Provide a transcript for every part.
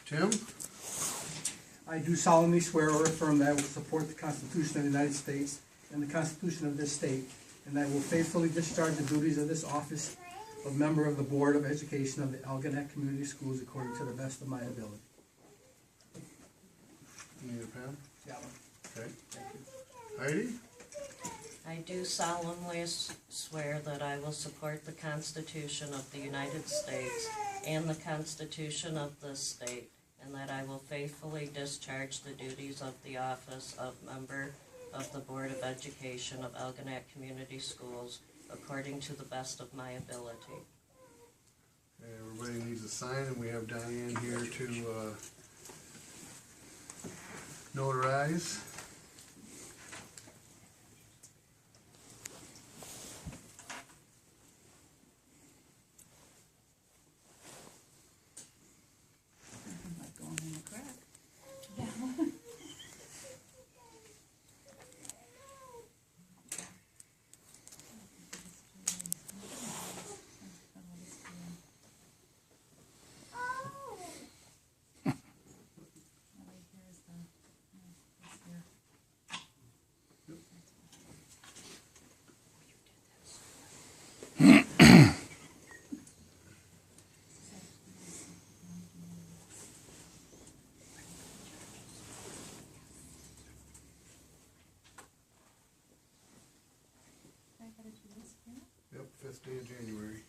Tim? I do solemnly swear or affirm that I will support the Constitution of the United States and the Constitution of this state, and that I will faithfully discharge the duties of this office of member of the Board of Education of the Algonac Community Schools according to the best of my ability. You need a pen? Yeah. Okay, thank you. Heidi? I do solemnly swear that I will support the Constitution of the United States and the Constitution of this state, and that I will faithfully discharge the duties of the office of member of the Board of Education of Algonac Community Schools according to the best of my ability. Okay, everybody needs a sign, and we have Diane here to notarize. Yep, 5th day of January.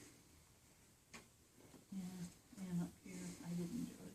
Yeah, and up here, I didn't do it.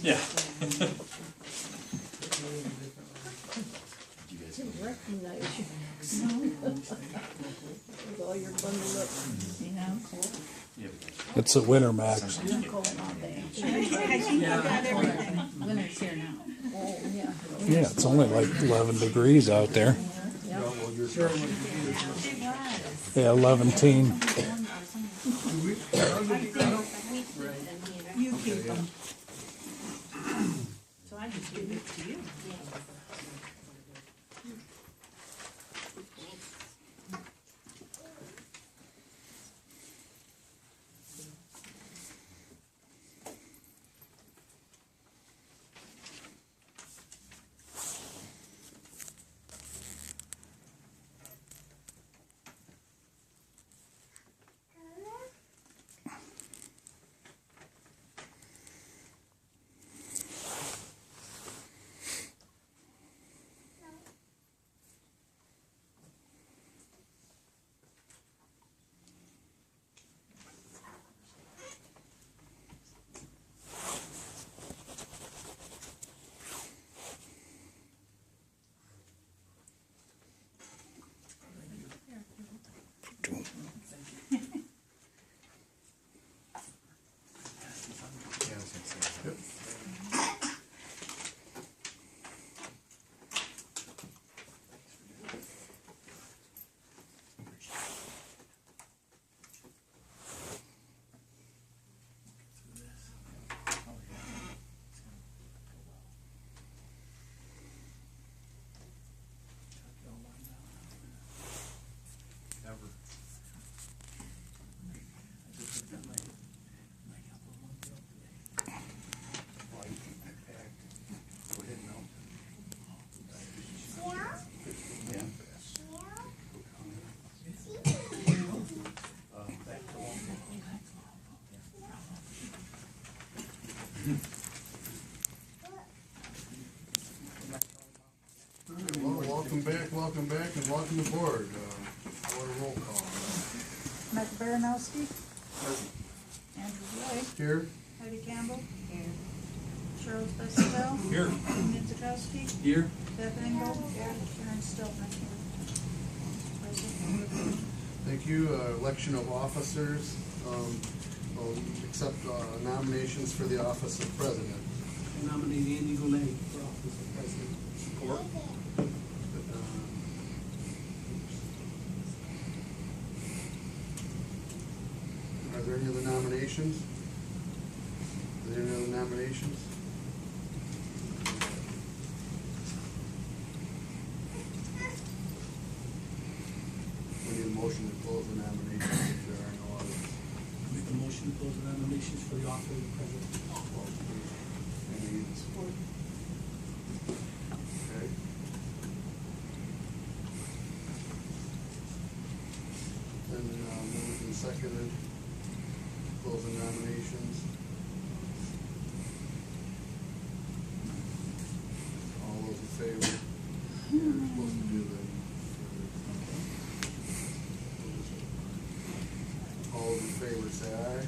Yeah. Recognize you. With all your bundled up, you know, cold. It's a winter max. It's been cold all day. I think you got everything. Winter's here now. Oh, yeah. Yeah, it's only like 11 degrees out there. Yeah, 11. You keep them. So I just give it to you. All right, well, welcome back, and welcome aboard. What a roll call. Mike Baranowski. Andrew Roy. Here, Heidi Campbell. Here. Charles Bestel. Here. Midzikowski. Here. Beth Engel. Here. Sharon Stiltman. Present. thank you. Election of officers. We'll accept nominations for the office of president. I nominate Andy Goulet for office of president. Support. Are there any other nominations? Are there any other nominations? We need a motion to close the nominations if there are no others. Make a motion to close the nominations for the office of president. Any support? Okay. Then moved and seconded, close the nominations. All those in favor? We're supposed to do that. All those in favor say aye.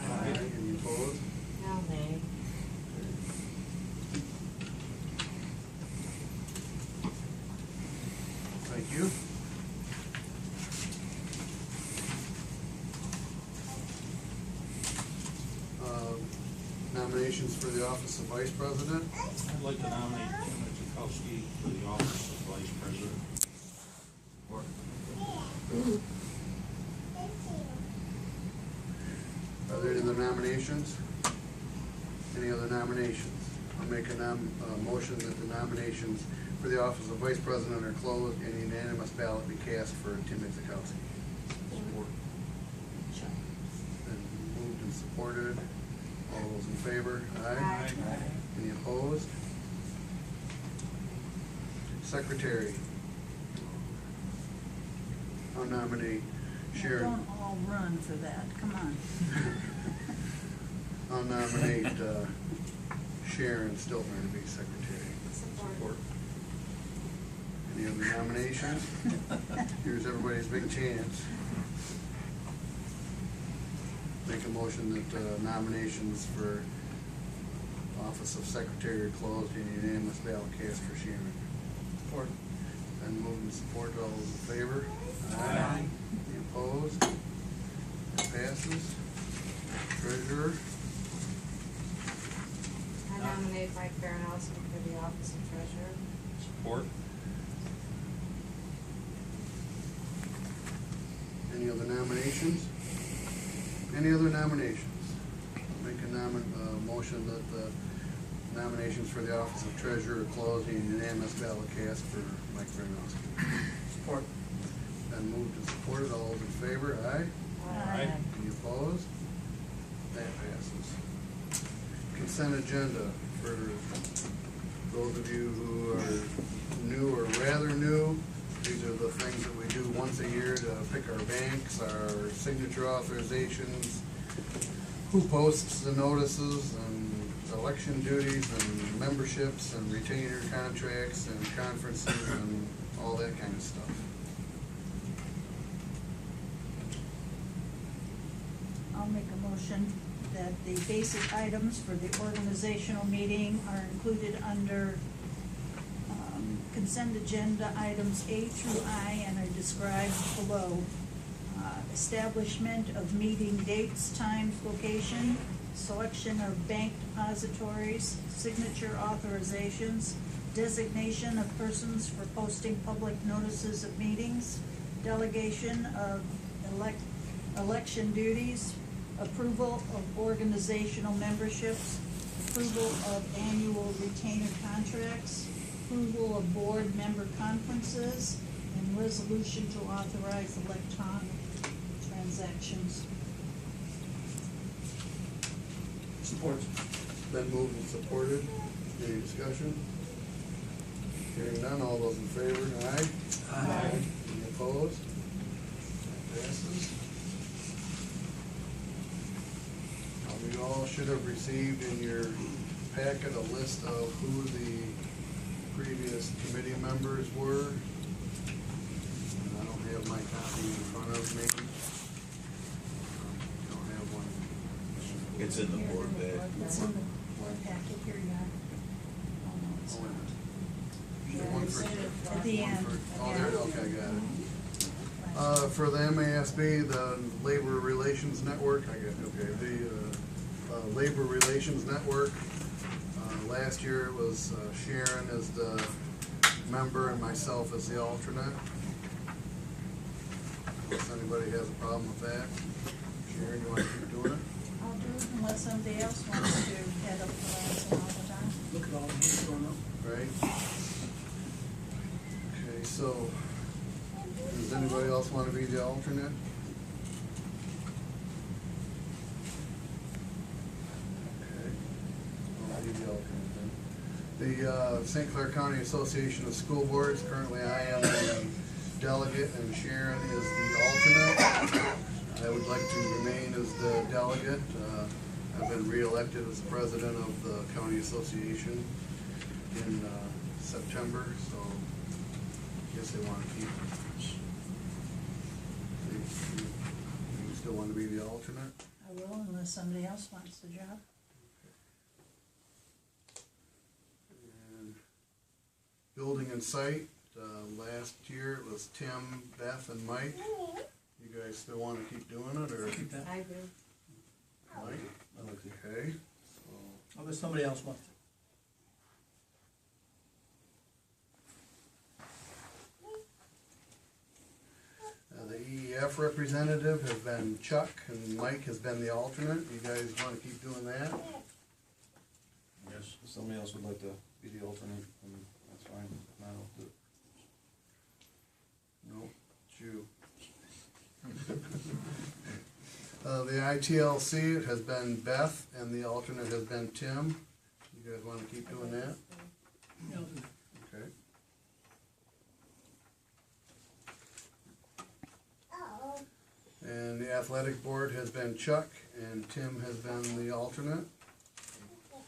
Aye. Any opposed? No, nay. Thank you. Nominations for the office of vice president. I'd like to nominate Tim Midzikowski for the office of vice president. Are there any other nominations? Any other nominations? I'll make a motion that the nominations for the office of vice president are closed and unanimous ballot be cast for Tim Midzikowski. Support. Then moved and supported. All those in favor? Aye. Any opposed? Secretary. I'll nominate Sharon. Don't all run for that, come on. I'll nominate Sharon Stiltner to be secretary. Support. Any other nominations? Here's everybody's big chance. Make a motion that nominations for office of secretary are closed and unanimous ballot cast for Sharon. Support. Then moved and supported. All those in favor? Aye. Any opposed? That passes. Treasurer. I nominate Mike Baranowski for the office of treasurer. Support. Any other nominations? Any other nominations? Make a motion that the nominations for the office of treasurer are closed and unanimous ballot cast for Mike Baranowski. Support. Then moved and supported. All those in favor? Aye. Aye. Any opposed? That passes. Consent agenda for those of you who are new or rather new. These are the things that we do once a year to pick our banks, our signature authorizations, who posts the notices, and election duties, and memberships, and retainer contracts, and conferences, and all that kind of stuff. I'll make a motion that the basic items for the organizational meeting are included under consent agenda items A through I and are described below. Establishment of meeting dates, times, location, selection of bank depositories, signature authorizations, designation of persons for posting public notices of meetings, delegation of election duties, approval of organizational memberships, approval of annual retainer contracts, approval of board member conferences, and resolution to authorize electronic transactions. Support. Then moved and supported. Any discussion? Hearing none, all those in favor? Aye. Aye. Any opposed? That passes. I'll be all should have received in your packet a list of who the previous committee members were. And I don't have my copy in front of me. Don't have one. It's in the board bag. It's in the board packet here, yeah. Oh, no, it's not. The one for- At the end. Oh, there, okay, I got it. For the MASB, the Labor Relations Network, I got, okay, the Labor Relations Network, last year it was Sharon as the member and myself as the alternate. If anybody has a problem with that. Sharon, you want to keep doing it? I'll do it unless somebody else wants to head up the Lansing all the time. Look at all the things going on. Right? Okay, so, does anybody else want to be the alternate? Okay. I'll be the alternate then. The St. Clair County Association of School Boards, currently I am the delegate and Sharon is the alternate. I would like to remain as the delegate. I've been re-elected as president of the county association in September, so I guess they want to keep. You still want to be the alternate? I will unless somebody else wants the job. And building and site, last year it was Tim, Beth, and Mike. You guys still want to keep doing it, or Keep that. I do. Mike? Okay, so. Unless somebody else wants to. The EEF representative has been Chuck, and Mike has been the alternate. You guys want to keep doing that? Yes, if somebody else would like to be the alternate, that's fine. If not, I'll do it. No, it's you. The ITLC, it has been Beth, and the alternate has been Tim. You guys want to keep doing that? Yeah, I'll do it. Okay. And the athletic board has been Chuck, and Tim has been the alternate.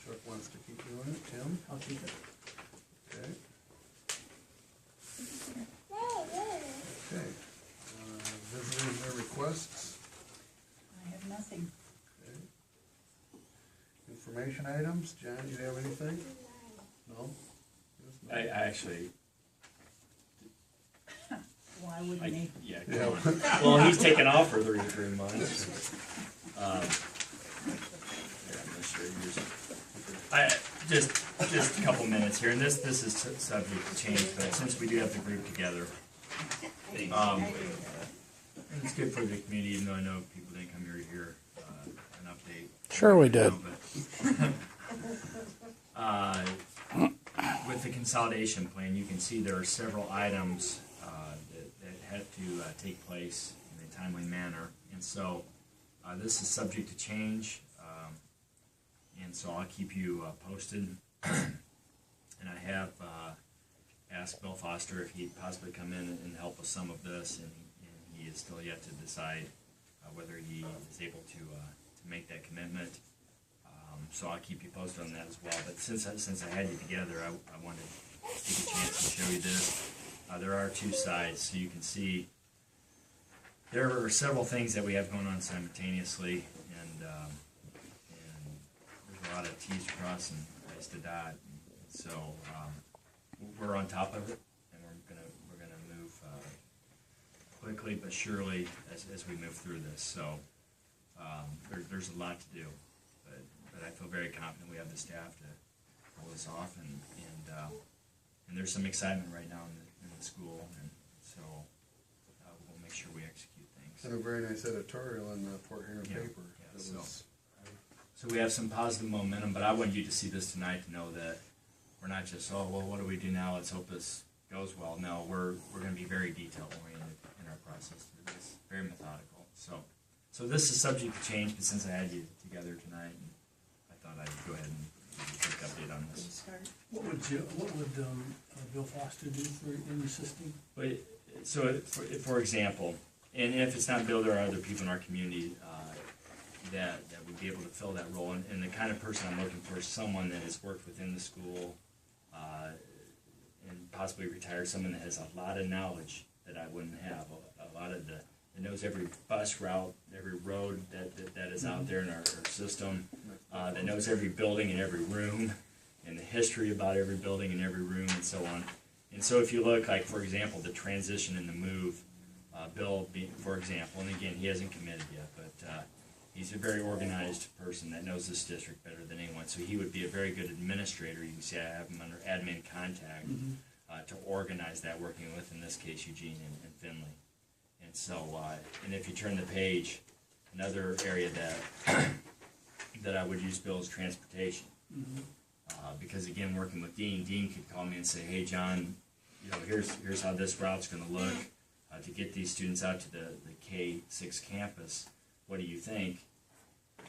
Chuck wants to keep doing it. Tim? I'll keep it. Okay. Okay. Visitors and requests. I have nothing. Okay. Information items. John, you have anything? No? Yes, no? I actually, Why wouldn't he? yeah, Yeah. come on. Well, he's taken off for 3 months. Here, I'm gonna show you yours. Just a couple minutes here, and this is subject to change, but since we do have the group together, it's good for the community, even though I know people didn't come here to hear an update. Sure we did. With the consolidation plan, you can see there are several items that had to take place in a timely manner, and so this is subject to change, and so I'll keep you posted. And I have asked Bill Foster if he'd possibly come in and help with some of this, and he is still yet to decide whether he is able to make that commitment. So I'll keep you posted on that as well. But since I had you together, I wanted to take a chance to show you this. There are two sides, so you can see there are several things that we have going on simultaneously, and there's a lot of T's to cross and I's to dot. So we're on top of it, and we're gonna move quickly but surely as we move through this. So there's a lot to do, but I feel very confident we have the staff to pull this off, and there's some excitement right now in the school, and so we'll make sure we execute things. And a very nice editorial in the Port Huron paper. Yeah, so we have some positive momentum, but I want you to see this tonight to know that we're not just, oh, well, what do we do now? Let's hope this goes well. No, we're going to be very detail-oriented in our process through this, very methodical. So this is subject to change, but since I had you together tonight, I thought I'd go ahead and give you a quick update on this. What would Bill Foster do in assisting? But, so, for example, and if it's not Bill, there are other people in our community. that would be able to fill that role. And the kind of person I'm looking for is someone that has worked within the school, and possibly retired, someone that has a lot of knowledge that I wouldn't have, a lot of that knows every bus route, every road that is out there in our system, that knows every building and every room, and the history about every building and every room, and so on. And so if you look, like, for example, the transition and the move, Bill, for example, and again, he hasn't committed yet, but he's a very organized person that knows this district better than anyone, so he would be a very good administrator. You can see I have him under admin contact to organize that, working with, in this case, Eugene and Finley. And so, and if you turn the page, another area that I would use Bill is transportation. Because again, working with Dean could call me and say, hey John, you know, here's how this route's going to look to get these students out to the K6 campus. What do you think?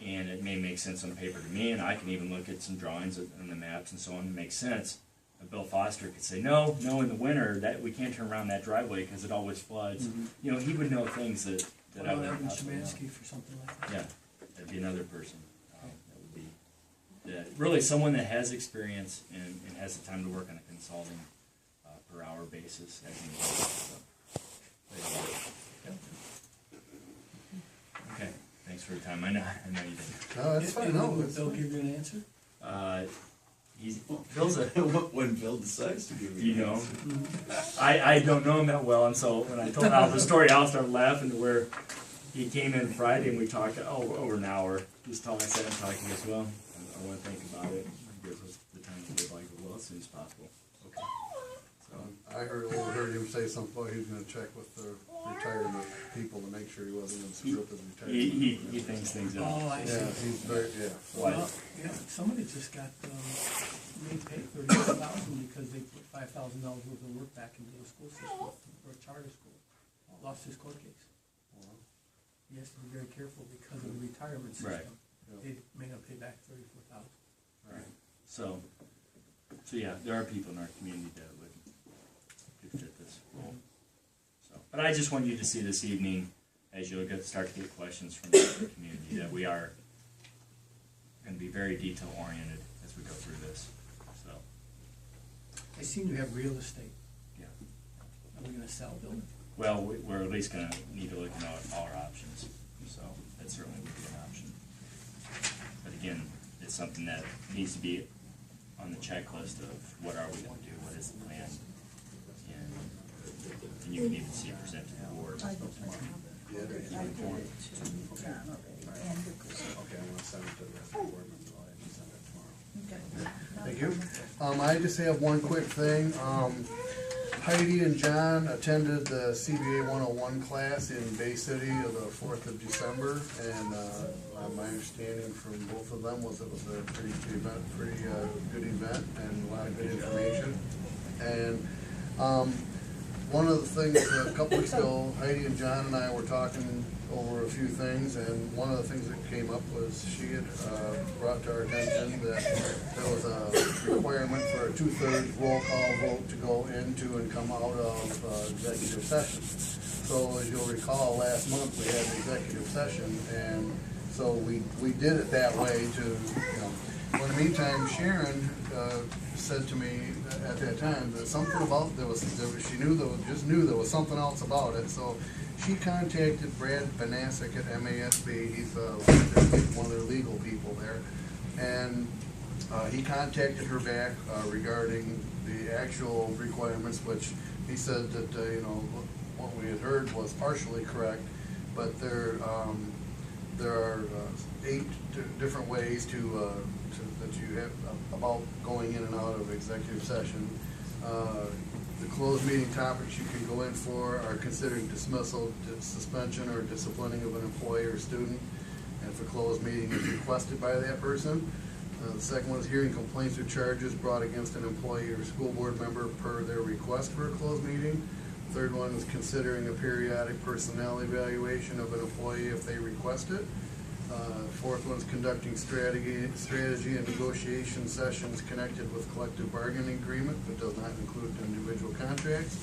And it may make sense on paper to me, and I can even look at some drawings and the maps and so on to make sense. But Bill Foster could say, no, in the winter that we can't turn around that driveway because it always floods. You know, he would know things that I wouldn't possibly know. for something like that. Yeah, that'd be another person. That would be really someone that has experience and has the time to work on a consulting per hour basis as needed. So, okay, thanks for your time. I know you did. No, that's fine, no. Would Bill give you an answer? Bill's a, When Bill decides to give you know, I don't know him that well, and so when I told Al the story, Al started laughing to where he came in Friday and we talked over an hour. Just talking, I sat and talking as well. I want to think about it. He gives us the time to live like well as soon as possible. Okay. So I overheard him say something about he was gonna check with the retirement people to make sure he wasn't gonna screw up his retirement. he thinks things out. Oh, I see. Yeah, he's very, yeah. Why? Well, yeah, somebody just got, made pay $35,000 because they put $5,000 worth of work back into the school system for a charter school. Lost his court case. He has to be very careful because of the retirement system. Right. They may not pay back $34,000. Right. So yeah, there are people in our community that could fit this role. So, but I just want you to see this evening, as you'll start to get questions from the community, that we are going to be very detail oriented as we go through this. So. I seen you have real estate. Yeah. Are we gonna sell building? Well, we're at least going to need to look at all our options. So that certainly would be an option. But again, it's something that needs to be on the checklist of what are we going to do, what is the plan, and you can even see it presented to the board tomorrow. Yeah, okay, I'm gonna send it to the rest of the board members. I'll have to send it tomorrow. Thank you. I just have one quick thing. Heidi and John attended the CBA 101 class in Bay City of the 4th of December, and my understanding from both of them was it was a pretty good event and a lot of good information. And one of the things, a couple weeks ago, Heidi and John and I were talking over a few things, and one of the things that came up was she had brought to our attention that there was a requirement for a 2/3 roll call vote to go into and come out of executive session. So as you'll recall, last month we had an executive session, and so we did it that way to, you know. Well, in the meantime, Sharon said to me at that time that something about she knew there was something else about it. So she contacted Brad Banasic at MASB. He's one of their legal people there, and he contacted her back regarding the actual requirements, which he said that what we had heard was partially correct, but there are 8 different ways that you have about going in and out of executive session. The closed meeting topics you can go in for are considering dismissal, suspension, or disciplining of an employee or student, and if a closed meeting is requested by that person. The second one is hearing complaints or charges brought against an employee or school board member per their request for a closed meeting. Third one is considering a periodic personnel evaluation of an employee if they request it. Fourth one's conducting strategy and negotiation sessions connected with collective bargaining agreement, but does not include individual contracts.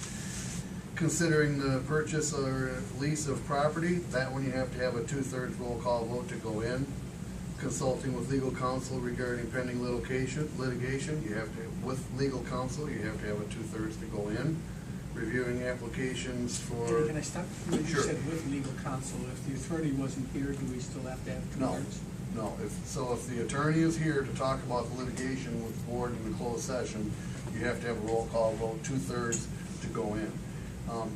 Considering the purchase or lease of property, that one you have to have a 2/3 roll call vote to go in. Consulting with legal counsel regarding pending litigation, you have to, with legal counsel, you have to have a 2/3 to go in. Reviewing applications for. Eddie, can I stop you? You Sure. said with legal counsel, if the attorney wasn't here, do we still have to have two-thirds? No, if the attorney is here to talk about the litigation with the board in the closed session, you have to have a roll call vote, 2/3 to go in.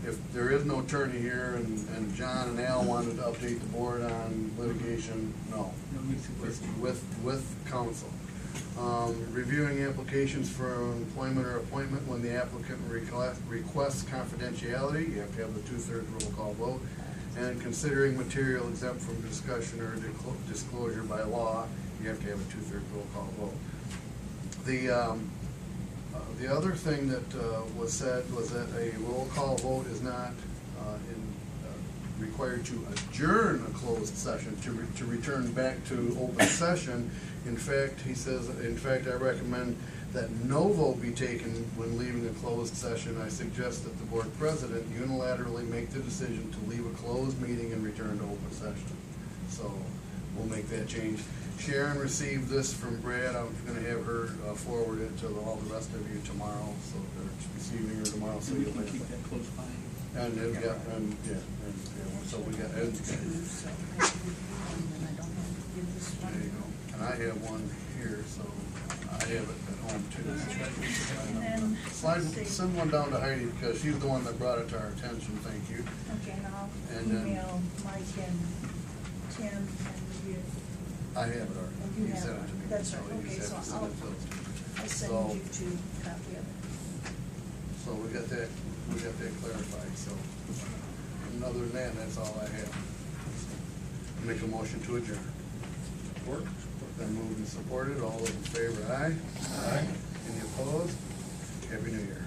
If there is no attorney here and John and Al wanted to update the board on litigation, no. No need to. With counsel. Reviewing applications for employment or appointment when the applicant requests confidentiality, you have to have the 2/3 roll call vote. And considering material exempt from discussion or disclosure by law, you have to have a 2/3 roll call vote. The other thing that was said was that a roll call vote is not required to adjourn a closed session, to return back to open session. In fact, he says, I recommend that no vote be taken when leaving a closed session. I suggest that the board president unilaterally make the decision to leave a closed meeting and return to open session. So we'll make that change. Sharon received this from Brad. I'm gonna have her forward it to all the rest of you tomorrow, so, or this evening or tomorrow, so We you'll can have. keep that close by. And, so we got, and, there you go. And I have one here, so I have it at home too. then, Slide, let's see. send one down to Heidi, because she's the one that brought it to our attention, thank you. Okay, and I'll And then- email Mike and Tim and review. I have it already. You You have sent it it. to me. That's right. So you Okay, just so have to send it to those two. I'll So- send you two copy of it. So we got that clarified, so, and other than that, that's all I have. Make a motion to adjourn. Support. Then moved and supported, all those in favor, aye? Aye. Any opposed? Happy New Year.